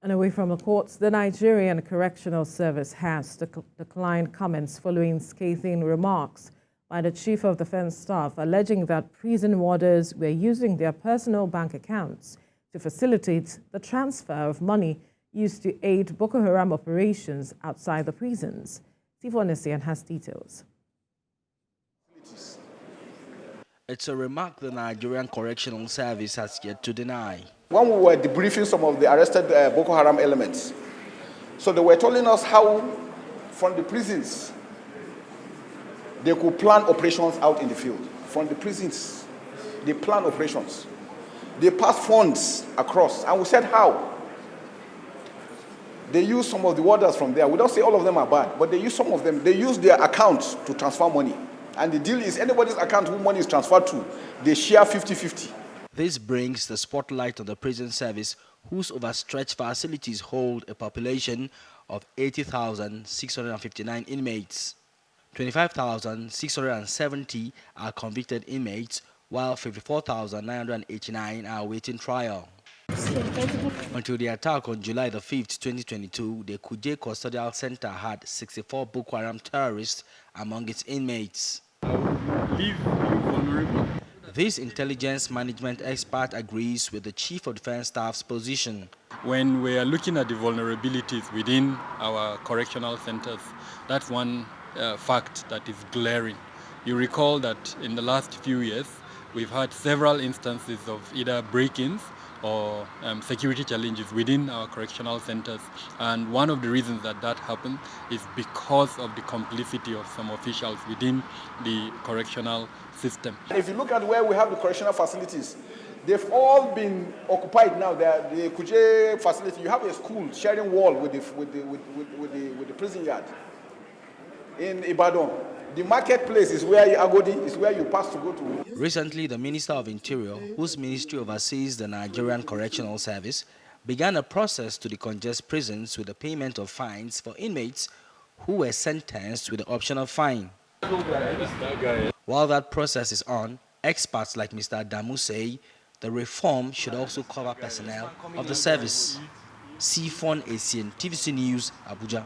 And away from the courts, the Nigerian Correctional Service has declined comments following scathing remarks by the Chief of Defense Staff alleging that prison warders were using their personal bank accounts to facilitate the transfer of money used to aid Boko Haram operations outside the prisons. Steve has details. It's a remark the Nigerian Correctional Service has yet to deny. When we were debriefing some of the arrested Boko Haram elements, so they were telling us how from the prisons they could plan operations out in the field. From the prisons, they plan operations. They pass funds across, and we said how. They use some of the warders from there. We don't say all of them are bad, but they use some of them. They use their accounts to transfer money. And the deal is anybody's account who money is transferred to, they share 50-50. This brings the spotlight on the prison service, whose overstretched facilities hold a population of 80,659 inmates. 25,670 are convicted inmates, while 54,989 are awaiting trial. Until the attack on July the 5th, 2022, the Kuje Custodial Center had 64 Boko Haram terrorists among its inmates. This intelligence management expert agrees with the Chief of Defense Staff's position. When we are looking at the vulnerabilities within our correctional centers, that's one fact that is glaring. You recall that in the last few years, we've had several instances of either break-ins or security challenges within our correctional centers. And one of the reasons that that happened is because of the complicity of some officials within the correctional system. If you look at where we have the correctional facilities, they've all been occupied now. The Kuje facility, you have a school sharing wall with the prison yard. In Ibadan, the marketplace is where Agodi is where you pass to go to. Recently, the Minister of Interior, whose ministry oversees the Nigerian Correctional Service, began a process to decongest prisons with the payment of fines for inmates who were sentenced with the option of fine. While that process is on, experts like Mr. Adamu say the reform should also cover personnel of the service. Sifon Asian, TVC News, Abuja.